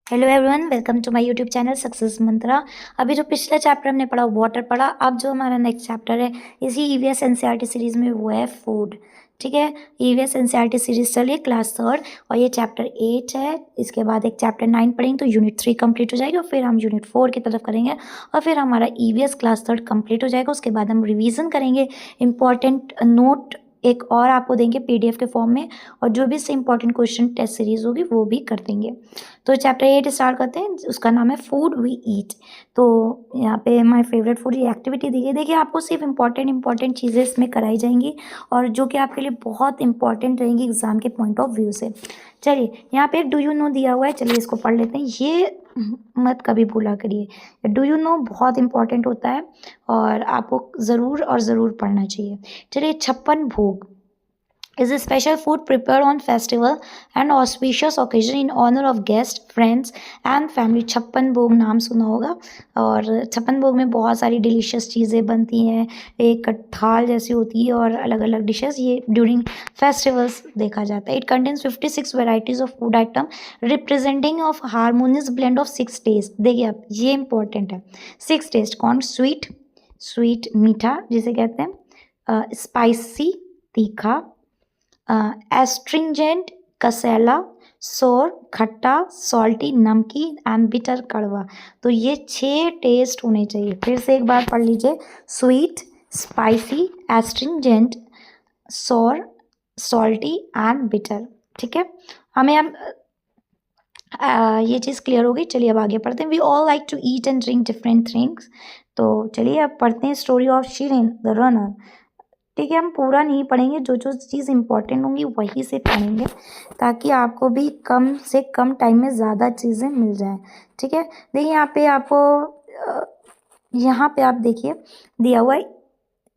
Hello everyone, welcome to my YouTube channel success mantra. अभी जो पिछला चैप्टर हमने पढ़ा वाटर पढ़ा, अब जो हमारा नेक्स्ट चैप्टर है इसी ईवीएस एनसीईआरटी सीरीज में वो है फूड। ठीक है, ईवीएस एनसीईआरटी सीरीज चलिए क्लास थर्ड और ये चैप्टर 8 है। इसके बाद एक चैप्टर 9 पढ़ेंगे तो यूनिट 3 कंप्लीट हो जाएगी और फिर हम यूनिट 4 की तरफ करेंगे और फिर हमारा ईवीएस क्लास थर्ड कंप्लीट हो जाएगा। उसके बाद हम रिवीजन करेंगे, इंपॉर्टेंट नोट एक और आपको देंगे पीडीएफ के फॉर्म में, और जो भी इंपॉर्टेंट क्वेश्चन टेस्ट सीरीज होगी वो भी कर देंगे। तो चैप्टर 8 स्टार्ट करते हैं, उसका नाम है फूड वी ईट। तो यहाँ पे माय फेवरेट फूड ये एक्टिविटी दी गई। देखिए आपको सिर्फ इंपॉर्टेंट चीज़ें इसमें कराई जाएंगी और जो कि आपके लिए बहुत इंपॉर्टेंट रहेंगी एग्जाम के पॉइंट ऑफ व्यू से। चलिए यहाँ पे डू यू नो दिया हुआ है, चलिए इसको पढ़ लेते हैं। ये मत कभी भूला करिए, डू यू नो बहुत इंपॉर्टेंट होता है और आपको ज़रूर और ज़रूर पढ़ना चाहिए। चलिए, 56 भोग is a special food prepared on festival and auspicious occasion in honor of guests, friends and family। 56 भोग नाम सुना होगा और 56 भोग में बहुत सारी डिलीशियस चीज़ें बनती हैं, एक थाल जैसी होती है और अलग अलग डिशेस ये ड्यूरिंग फेस्टिवल्स देखा जाता है। It contains 56 varieties of food item representing of harmonious blend of 6 taste. देखिए आप, ये इंपॉर्टेंट है। 6 टेस्ट कौन? स्वीट मीठा जिसे कहते हैं, स्पाइसी तीखा, एस्ट्रिंजेंट कसैला, सोर खट्टा, सॉल्टी नमकीन एंड बिटर कड़वा। तो ये 6 टेस्ट होने चाहिए। फिर से एक बार पढ़ लीजिए, स्वीट, स्पाइसी, एस्ट्रिंजेंट, सोर, सॉल्टी एंड बिटर। ठीक है, हमें अब ये चीज़ क्लियर हो गई। चलिए अब आगे पढ़ते हैं। We all like to eat and drink different things. तो चलिए अब पढ़ते हैं story of Shirin the runner. ठीक है, हम पूरा नहीं पढ़ेंगे, जो जो चीज़ इंपॉर्टेंट होंगी वही से पढ़ेंगे ताकि आपको भी कम से कम टाइम में ज़्यादा चीज़ें मिल जाएं। ठीक है, देखिए यहाँ पे आपको यहाँ पे आप देखिए दिया हुआ है,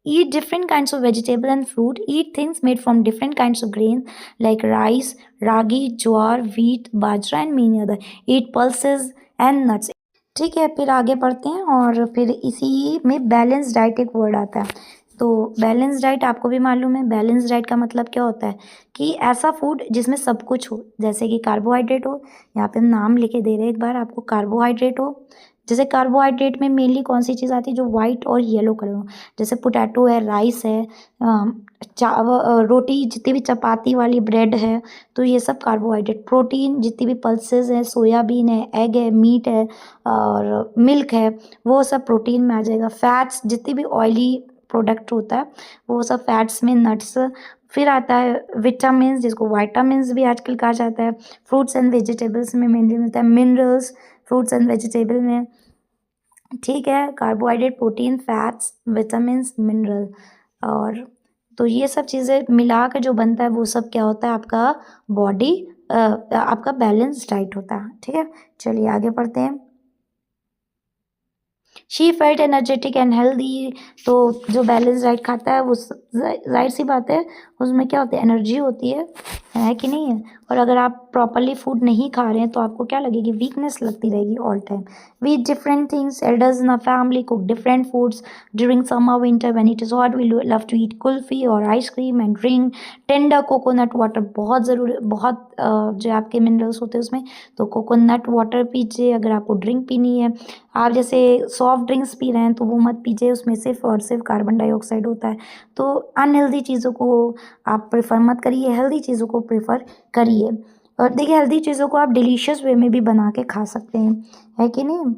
eat different kinds of vegetable and fruit, eat things made from different kinds of grains like rice, ragi, jowar, wheat, bajra and many other, eat pulses and nuts। ठीक है, फिर आगे पढ़ते हैं और फिर इसी में बैलेंस डाइट एक वर्ड आता है। तो बैलेंस डाइट आपको भी मालूम है, बैलेंस डाइट का मतलब क्या होता है कि ऐसा फूड जिसमें सब कुछ हो, जैसे कि कार्बोहाइड्रेट हो। यहाँ पे नाम लिखे दे रहे हैं एक बार आपको, कार्बोहाइड्रेट हो। जैसे कार्बोहाइड्रेट में मेनली कौन सी चीज़ आती है? जो वाइट और येलो कलर हो, जैसे पोटैटो है, राइस है, चावल, रोटी, जितनी भी चपाती वाली ब्रेड है, तो ये सब कार्बोहाइड्रेट। प्रोटीन जितनी भी पल्सेस हैं, सोयाबीन है, एग है, मीट है और मिल्क है, वो सब प्रोटीन में आ जाएगा। फैट्स जितनी भी ऑयली प्रोडक्ट होता है वो सब फैट्स में, नट्स। फिर आता है विटामिन, जिसको वाइटामिन भी आजकल कहा जाता है। फ्रूट्स एंड वेजिटेबल्स में मेनली मिलता है मिनरल्स, फ्रूट्स एंड वेजिटेबल में। ठीक है, carbohydrate, protein, fats, vitamin, mineral. और तो ये सब चीज़ें मिला के जो बनता है वो सब क्या होता है? आपका बॉडी, आपका बैलेंस डाइट होता है। ठीक है, चलिए आगे पढ़ते हैं। She felt energetic and healthy. तो जो बैलेंस डाइट खाता है वो जाहिर सी बात है उसमें क्या होती है? एनर्जी होती है कि नहीं है? और अगर आप प्रॉपरली फूड नहीं खा रहे हैं तो आपको क्या लगेगी? वीकनेस लगती रहेगी all time. We eat different things, elders in a family cook different foods during summer winter when it is hot we love to eat kulfi और ice cream and drink tender coconut water. बहुत ज़रूरी, बहुत जो आपके minerals होते हैं उसमें, तो कोकोनट वाटर पीजिए अगर आपको ड्रिंक पीनी है। आप जैसे सॉफ्ट ड्रिंक्स पी रहे हैं तो वो मत पीजिए, उसमें सिर्फ और सिर्फ कार्बन डाइऑक्साइड होता है। तो अनहेल्दी चीज़ों को आप प्रेफर मत करिए, हेल्दी चीज़ों को प्रेफर करिए। और देखिए हेल्दी चीज़ों को आप डिलीशियस वे में भी बना के खा सकते हैं, है कि नहीं?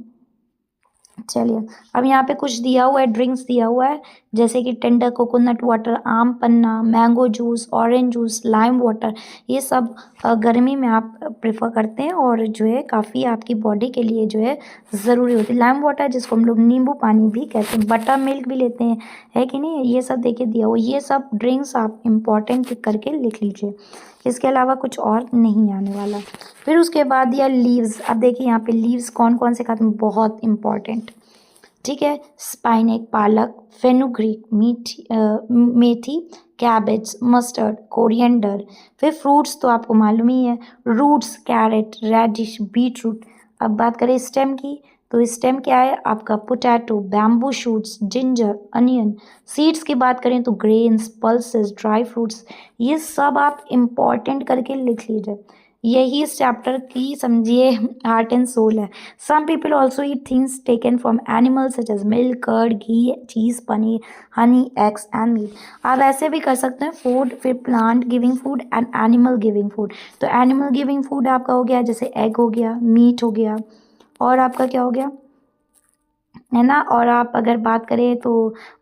चलिए अब यहाँ पे कुछ दिया हुआ है, ड्रिंक्स दिया हुआ है, जैसे कि tender coconut water, aam panna, mango juice, orange juice, lime water. ये सब गर्मी में आप प्रेफर करते हैं और जो है काफ़ी आपकी बॉडी के लिए जो है ज़रूरी होती है। लाइम वाटर जिसको हम लोग नींबू पानी भी कहते हैं, बटर मिल्क भी लेते हैं, है कि नहीं? ये सब देखिए दिया हुआ, ये सब ड्रिंक्स आप इम्पॉर्टेंट करके लिख लीजिए, इसके अलावा कुछ और नहीं आने वाला। फिर उसके बाद या लीव्स। अब देखिए यहाँ पे लीव्स कौन कौन से खाते हैं, बहुत इंपॉर्टेंट। ठीक है, स्पाइनेक पालक, फेनुग्रीक मेथी, कैबेज, मस्टर्ड, कोरिएंडर। फिर फ्रूट्स तो आपको मालूम ही है, रूट्स, कैरेट, रेडिश, बीटरूट। अब बात करें स्टेम की, तो स्टेम क्या है आपका? Potato, bamboo shoots, ginger, onion. Seeds की बात करें तो ग्रेन्स, पल्सेस, ड्राई फ्रूट्स। ये सब आप इम्पॉर्टेंट करके लिख लीजिए। यही इस चैप्टर की समझिए हार्ट एंड सोल है। Some people also eat things taken from animals such as milk, curd, ghee, cheese, paneer, honey, eggs and meat. आप ऐसे भी कर सकते हैं फूड, फिर plant giving food and animal giving food. तो एनिमल गिविंग फूड आपका हो गया जैसे एग हो गया, मीट हो गया, और आपका क्या हो गया, है ना। और आप अगर बात करें तो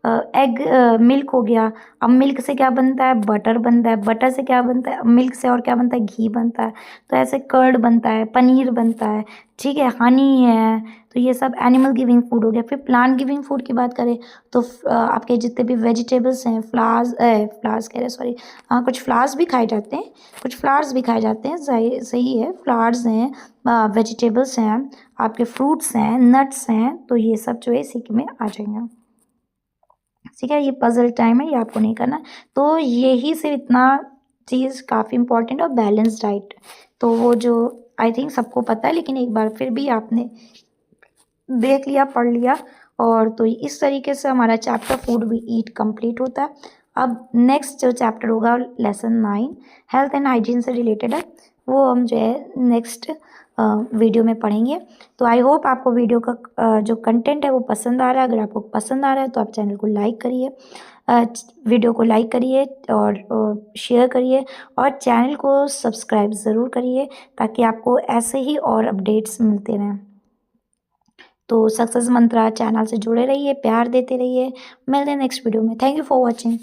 एग, मिल्क हो गया। अब मिल्क से क्या बनता है, बटर बनता है, बटर से क्या बनता है, मिल्क से और क्या बनता है, घी बनता है। तो ऐसे कर्ड बनता है, पनीर बनता है, ठीक है, हनी है। तो ये सब एनिमल गिविंग फूड हो गया। फिर प्लांट गिविंग फूड की बात करें तो आपके जितने भी वेजिटेबल्स हैं, फ्लावर्स कह रहे सॉरी, हाँ कुछ फ्लावर्स भी खाए जाते हैं, कुछ फ्लावर्स भी खाए जाते हैं, सही सही है, फ्लावर्स हैं, वेजिटेबल्स हैं, आपके फ्रूट्स हैं, नट्स हैं। तो ये सब जो है इसी में आ जाएंगे, ठीक है। ये पजल टाइम है, ये आपको नहीं करना। तो यही सिर्फ इतना चीज़ काफ़ी इंपॉर्टेंट, और बैलेंस डाइट तो वो जो आई थिंक सबको पता है, लेकिन एक बार फिर भी आपने देख लिया, पढ़ लिया। और तो इस तरीके से हमारा chapter food we eat complete होता है। अब नेक्स्ट जो चैप्टर होगा लेसन 9 हेल्थ एंड हाइजीन से रिलेटेड है, वो हम जो है नेक्स्ट वीडियो में पढ़ेंगे। तो आई होप आपको वीडियो का जो कंटेंट है वो पसंद आ रहा है। अगर आपको पसंद आ रहा है तो आप चैनल को लाइक करिए, वीडियो को लाइक करिए और शेयर करिए, और चैनल को सब्सक्राइब ज़रूर करिए ताकि आपको ऐसे ही और अपडेट्स मिलते रहें। तो सक्सेस मंत्रा चैनल से जुड़े रहिए, प्यार देते रहिए। मिलते हैं नेक्स्ट वीडियो में। Thank you for watching.